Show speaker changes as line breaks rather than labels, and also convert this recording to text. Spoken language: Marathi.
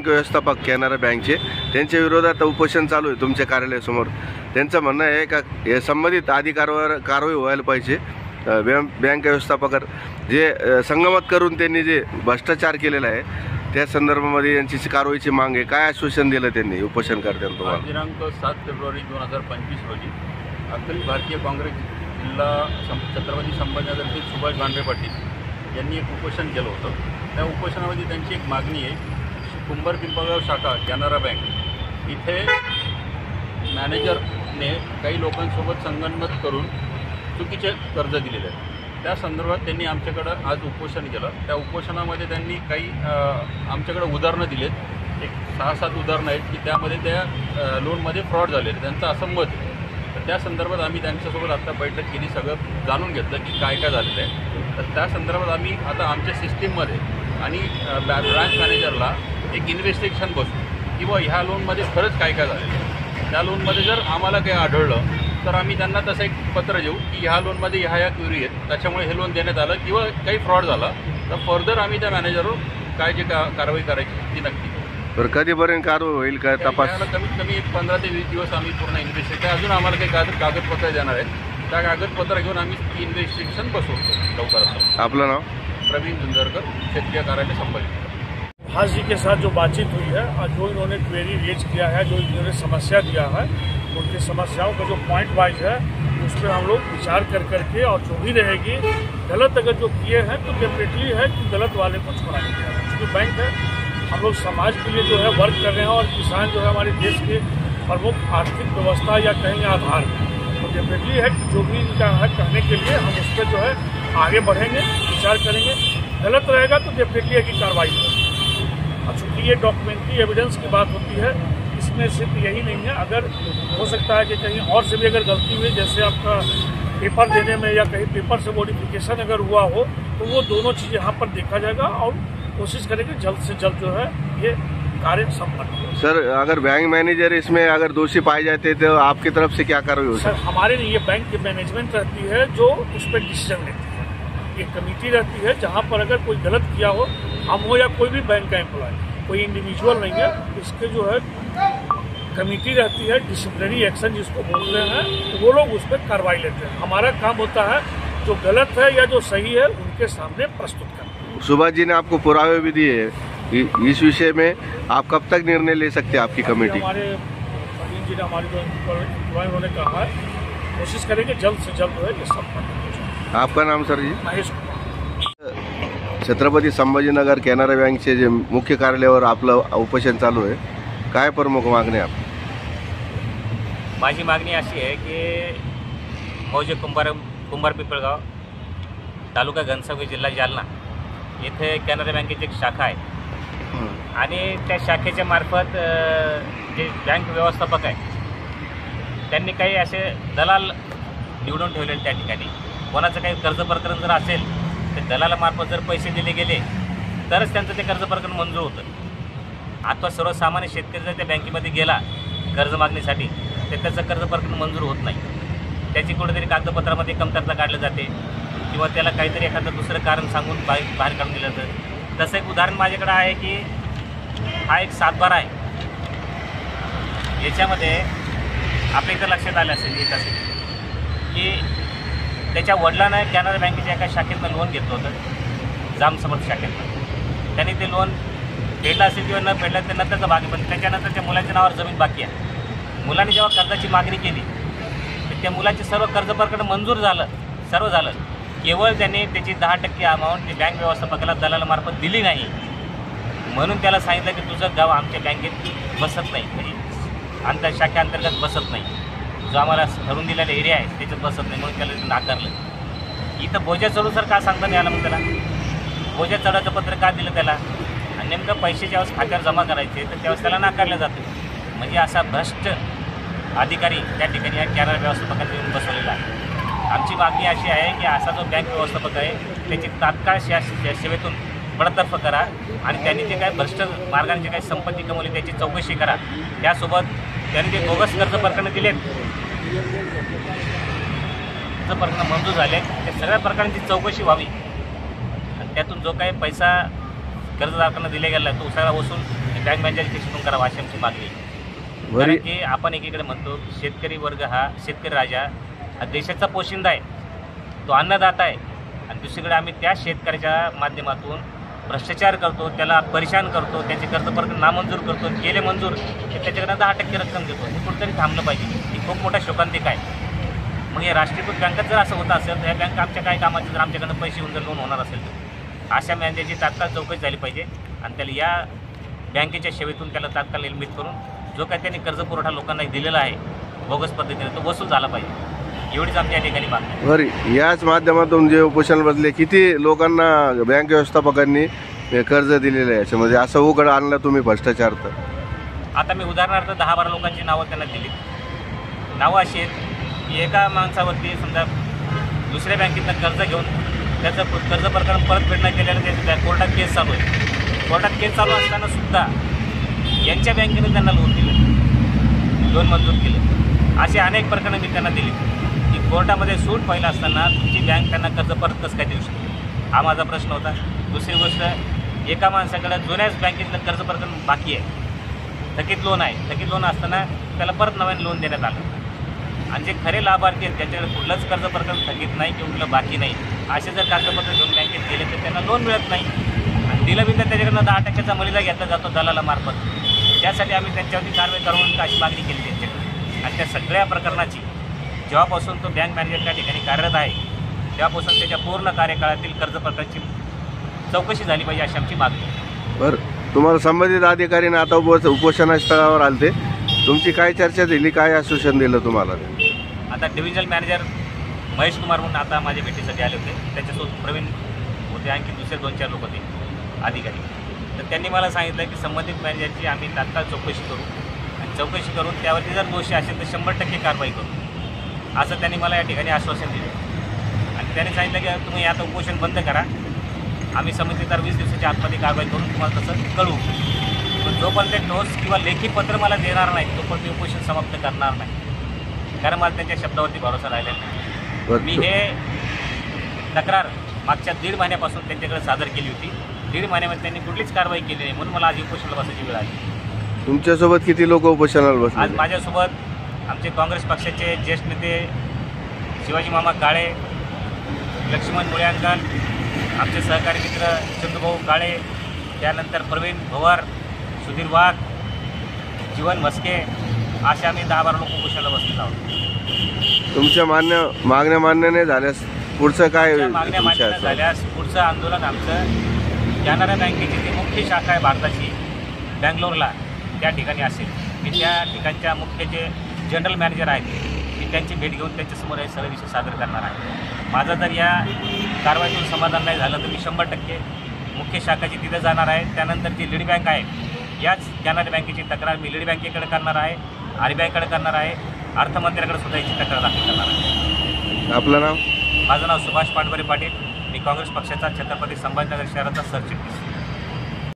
बँक व्यवस्थापक कॅनरा बँकचे त्यांच्या विरोधात उपोषण चालू आहे तुमच्या कार्यालयासमोर। त्यांचं म्हणणं आहे का हे संबंधित अधिकाऱ्यावर कारवाई व्हायला पाहिजे। बँक व्यवस्थापक जे संगमत करून त्यांनी जे भ्रष्टाचार केलेला आहे त्या संदर्भामध्ये यांची कारवाईची मांग आहे। काय आश्वासन दिलं त्यांनी उपोषणकर्त्यांना तुम्हाला?
दिनांक 7 फेब्रुवारी 2025 रोजी अखिल भारतीय काँग्रेस जिल्हा छत्रपती संभाजीनगर सुभाष भांडरे पाटील यांनी एक उपोषण केलं होतं। त्या उपोषणामध्ये त्यांची एक मागणी आहे, कुंभार पिंपळगाव शाखा कॅनरा बँक इथे मॅनेजरने काही लोकांसोबत संगनमत करून चुकीचे कर्ज दिलेले आहे। त्या संदर्भात त्यांनी आमच्याकडं आज उपोषण केलं। त्या उपोषणामध्ये त्यांनी काही आमच्याकडे उदाहरणं दिलेत, एक 6-7 उदाहरणं आहेत की त्यामध्ये त्या लोनमध्ये फ्रॉड झाले, त्यांचं असं मत आहे। तर त्या संदर्भात आम्ही त्यांच्यासोबत आत्ता बैठक केली, सगळं जाणून घेतलं की काय काय झालेलं आहे। तर त्या संदर्भात आम्ही आता आमच्या सिस्टीममध्ये आणि ब्रांच मॅनेजरला एक इन्व्हेस्टिगेशन बसू किंवा ह्या लोनमध्ये खरंच काय काय झालेलं आहे। त्या लोनमध्ये जर आम्हाला काही आढळलं तर आम्ही त्यांना तसं एक पत्र देऊ की ह्या लोनमध्ये ह्या क्वेरी आहेत, त्याच्यामुळे हे लोन देण्यात आलं किंवा काही फ्रॉड झाला तर फर्दर आम्ही त्या मॅनेजरवर काय जे कारवाई करायची ती नक्की करू।
तर कधीपर्यंत कारवाई होईल काय तपास?
कमीत कमी एक 15 ते 20 दिवस आम्ही पूर्ण इन्व्हेस्टिगेशन, अजून आम्हाला काही कागदपत्र देणार आहेत, त्या कागदपत्र घेऊन आम्ही ती इन्व्हेस्टिगेशन बसवतो लवकरात।
आपलं नाव?
प्रवीण झुंजरकर, क्षेत्रीय कार्यालय संभाजी।
भास जी के साथ जो बातचीत हुई है और जो इन्होंने क्वेरी रेज किया है, जो इन्होंने समस्या दिया है, उनकी समस्याओं का जो पॉइंट वाइज है उस पर हम लोग विचार कर करके और जो भी रहेगी गलत अगर जो किए हैं तो डेफिनेटली है कि गलत वाले को छोड़ाने के लिए जो बैंक है हम लोग समाज के लिए जो है वर्क कर रहे हैं और किसान जो है हमारे देश के प्रमुख आर्थिक व्यवस्था या कहेंगे आधार तो डेफिनेटली है कि जो भी इनका है कहने के लिए हम उस पर जो है आगे बढ़ेंगे, विचार करेंगे। गलत रहेगा तो डेफिनेटली है कि कार्रवाई होगी। और चूँकि ये डॉक्यूमेंट्री एविडेंस की बात होती है, इसमें सिर्फ यही नहीं है, अगर हो सकता है कि कहीं और से भी अगर गलती हुई, जैसे आपका पेपर देने में या कहीं पेपर से मॉडिफिकेशन अगर हुआ हो तो वो दोनों चीज़ यहाँ पर देखा जाएगा और कोशिश करेंगे जल्द से जल्द जो है ये कार्य संपन्न हो।
सर अगर बैंक मैनेजर इसमें अगर दोषी पाए जाते तो आपकी तरफ से क्या कार्रवाई हो?
सर हमारे लिए बैंक की मैनेजमेंट रहती है जो उस पर डिसीजन लेती है। ये कमेटी रहती है जहाँ पर अगर कोई गलत किया हो, हम हो या कोई भी बैंक का एम्प्लॉय, कोई इंडिविजुअल नहीं है, इसके जो है कमेटी रहती है, डिसिप्लिनरी एक्शन जिसको बोलते हैं, तो वो लोग उस पर कार्रवाई लेते हैं। हमारा काम होता है जो गलत है या जो सही है उनके सामने प्रस्तुत करना।
सुभाष जी ने आपको पुरावे भी दिए, इस विषय में आप कब तक निर्णय ले सकते हैं आपकी कमेटी?
हमारे प्रवीण जी ने हमारे जो उन्होंने कहा है कोशिश करेंगे जल्द से जल्द जो है ये सब।
आपका नाम सर जी?
महेश कुमार।
छत्रपती संभाजीनगर कॅनरा बँकचे जे मुख्य कार्यालयावर आपलं उपोषण चालू आहे, काय प्रमुख मागणी आहे?
माझी मागणी अशी आहे की मौजे कुंभार पिंपळगाव तालुका घनसावंगी जिल्हा जालना येथे कॅनरा बँकेची एक शाखा आहे आणि त्या शाखेच्या मार्फत जे बँक व्यवस्थापक आहे त्यांनी काही असे दलाल निवडून ठेवलेले त्या ठिकाणी। कोणाचं काही कर्ज प्रकरण जर असेल तर दलालामार्फत जर पैसे दिले गेले तरच त्यांचं ते कर्ज प्रकरण मंजूर होतं। अथवा सर्वसामान्य शेतकरी जर त्या बँकेमध्ये गेला कर्ज मागणीसाठी तर त्याचं कर्ज प्रकरण मंजूर होत नाही। त्याची कुठेतरी कागदपत्रामध्ये कमतरता काढली जाते किंवा त्याला काहीतरी एखादं दुसरं कारण सांगून बाहेर काढून दिलं जातं। तसं एक उदाहरण माझ्याकडे आहे की हा एक सातबारा आहे, याच्यामध्ये आपल्या इथं लक्षात आलं असेल एक असेल की त्याच्या वडिलांना कॅनरा बँकेच्या एका शाखेतनं लोन घेतलं होतं, जामसमर्थ शाखेतनं। त्यांनी ते लोन फेडलं असेल किंवा न फेडलं ते नंतरचं भाग, पण त्याच्यानंतर त्या मुलाच्या नावावर जमीन बाकी आहे। मुलांनी जेव्हा कर्जाची मागणी केली तर त्या मुलाचे सर्व कर्ज प्रकरण मंजूर झालं, सर्व झालं, केवळ त्यांनी त्याची 10% अमाऊंट ती बँक व्यवस्थापकाला दलालामार्फत दिली नाही, म्हणून त्याला सांगितलं की तुझं गाव आमच्या बँकेत बसत नाही, म्हणजे आमच्या शाखेअंतर्गत बसत नाही, जो आम्हाला ठरवून दिलेला एरिया आहे त्याच्यात बसत नाही, म्हणून त्याला नाकारलं। इथं बोजा चढू सर का सांगता नाही आलं, मग त्याला बोजा चढाचं पत्र का दिलं त्याला, आणि नेमकं पैसे ज्यावेळेस खात्यावर जमा करायचे तर त्यावेळेस त्याला नाकारलं जातं। म्हणजे असा भ्रष्ट अधिकारी त्या ठिकाणी या कॅनरा व्यवस्थापकांनी येऊन बसवलेला आहे। आमची मागणी अशी आहे की असा जो बँक व्यवस्थापक आहे त्याची तात्काळ सेवेतून बडतर्फ करा आणि त्यांनी जे काही भ्रष्ट मार्गाने जे काही संपत्ती कमवली त्याची चौकशी करा। त्यासोबत त्यांनी जे बोगस कर्ज प्रकरणं दिलेत, कर्ज प्रकरणं मंजूर झाले, त्या सगळ्या प्रकरणांची चौकशी व्हावी आणि त्यातून जो काही पैसा कर्जदारांना दिला गेला तो सगळा वसूल बँक मॅनेजरची शिकून करावं अशी आमची मागणी आहे.
बरी
कारण की आपण एकीकडे म्हणतो शेतकरी वर्ग हा शेतकरी राजा हा देशाचा पोशिंदा आहे, तो अन्नदाता आहे, आणि दुसरीकडे आम्ही त्या शेतकऱ्याच्या माध्यमातून भ्रष्टाचार करतो, त्याला परेशान करतो, त्याचे कर्ज परत नामंजूर करतो, केले मंजूर ते त्याच्याकडे 10% रक्कम देतो. हे कुठेतरी थांबलं पाहिजे. ही खूप मोठा शोकांतिक आहे. मग हे राष्ट्रीयकृत बँकात जर असं होतं असेल तर ह्या बँक आमच्या काय कामाचे जर आमच्याकडनं पैसे येऊन जर लोन होणार असेल तर अशा मॅनेजरची तात्काळ चौकशी झाली पाहिजे आणि त्याला या बँकेच्या सेवेतून त्याला तात्काळ निलंबित करून जो काय त्यांनी कर्ज पुरवठा लोकांना दिलेला आहे बोगस पद्धतीने तो वसूल झाला पाहिजे. एवढीच आमच्या या ठिकाणी मागणी आहे.
बरी याच माध्यमातून जे उपोषण बसले किती लोकांना बँक व्यवस्थापकांनी कर्ज दिलेलं आहे याच्यामध्ये असं उघड आणलं तुम्ही भ्रष्टाचार तर?
आता मी उदाहरणार्थ 10-12 लोकांची नावं त्यांना दिली. नावं अशी आहेत की एका माणसावरती समजा दुसऱ्या बँकेतनं कर्ज घेऊन त्याचं कर्ज प्रकरण परत फेड न केल्यानं त्याची कोर्टात केस चालू आहे. कोर्टात केस चालू असताना सुद्धा यांच्या बँकेने त्यांना लोन दिलं, लोन मंजूर केलं. असे अनेक प्रकरणं मी त्यांना दिली की कोर्टामध्ये सूट फाईल असताना तुमची बँक त्यांना कर्ज परत कसं काय देऊ शकते, हा माझा प्रश्न होता. दुसरी गोष्ट, एका माणसाकडे जुन्याच बँकेतलं कर्ज प्रकरण बाकी आहे, थकीत लोन आहे, थकीत लोन असताना त्याला परत नव्याने लोन देण्यात आलं. आणि जे खरे लाभार्थी आहेत त्याच्याकडे कुठलंच कर्ज प्रकरण थकीत नाही किंवा कुठलं बाकी नाही, असे जर कागदपत्र घेऊन बँकेत गेले तर त्यांना लोन मिळत नाही. आणि दिलं बी तर त्याच्याकडनं 10% मलिदा घेतला जातो दलालामार्फत. त्यासाठी आम्ही त्यांच्यावरती कारवाई करून अशी मागणी केली त्यांच्याकडे. आणि त्या सगळ्या प्रकरणाची जेव्हापासून तो बँक मॅनेजर त्या ठिकाणी कार्यरत आहे तेव्हापासून त्याच्या पूर्ण कार्यकाळातील कर्ज प्रकरणाची चौकशी झाली पाहिजे अशी आमची मागणी आहे.
बरं, तुम्हाला संबंधित अधिकारीने आता उपोषणस्थळावर आले, तुमची काय चर्चा दिली, काय आश्वासन दिलं तुम्हाला?
आता डिव्हिजनल मॅनेजर महेश कुमार म्हणून आता माझ्या भेटीसाठी आले होते, त्याच्यासोबत प्रवीण होते, आणखी दुसरे 2-4 लोक होते अधिकारी. तर त्यांनी मला सांगितलं की संबंधित मॅनेजरची आम्ही तात्काळ चौकशी करू आणि चौकशी करून त्यावरती जर दोषी असेल तर 100% कारवाई करू, असं त्यांनी मला या ठिकाणी आश्वासन दिलं. आणि त्यांनी सांगितलं की तुम्ही आता उपोषण बंद करा, आम्ही समितीदार 20 दिवसाच्या आतमध्ये कारवाई करून तुम्हाला तसं कळवू. पण जोपर्यंत ठोस किंवा लेखी पत्र मला देणार नाही तोपर्यंत मी उपोषण समाप्त करणार नाही, कारण मला त्यांच्या शब्दावरती भरोसा राहिलेला नाही. मी हे तक्रार मागच्या 1.5 महिन्यापासून त्यांच्याकडे सादर केली होती. 1.5 महिन्यामध्ये त्यांनी कुठलीच कारवाई केली नाही, म्हणून मला आज उपोषणाला बसायची वेळ आली.
तुमच्यासोबत किती लोक उपोषणाला बसले?
आज माझ्यासोबत आमचे काँग्रेस पक्षाचे ज्येष्ठ नेते शिवाजी मामा काळे, लक्ष्मण मुळ्यांकन, आमचे सहकारी मित्र चंदूभाऊ काळे, त्यानंतर प्रवीण भवर, सुधीर वाघ, जीवन म्हस्के, असे आम्ही 10-12 लोक उपोषणाला बसलेलो आहोत.
तुमच्या मागण्या मान्य नाही झाल्यास पुढचं काय
मागण्या मान्य न झाल्यास पुढचं आंदोलन आमचं कॅनरा बँकेची जी मुख्य शाखा आहे भारताची बँगलोरला, त्या ठिकाणी असेल. मी त्या ठिकाणच्या मुख्य जे जनरल मॅनेजर आहेत मी त्यांची भेट घेऊन त्यांच्यासमोर हे सगळे विषय सादर करणार आहे. माझं जर या कारवाईतून समाधान नाही झालं तर मी 100% मुख्य शाखाची तिथे जाणार आहे. त्यानंतर जी लीड बँक आहे याच कॅनरा बँकेची तक्रार मी लीड बँकेकडे करणार आहे, RBIकडे करणार आहे, अर्थमंत्र्याकडे सुद्धा याची तक्रार दाखल करणार आहे.
आपलं नाव?
माझं नाव सुभाष पांडवरे पाटील, मी काँग्रेस पक्षाचा छत्रपती संभाजीनगर शहराचा सरचिटणीस.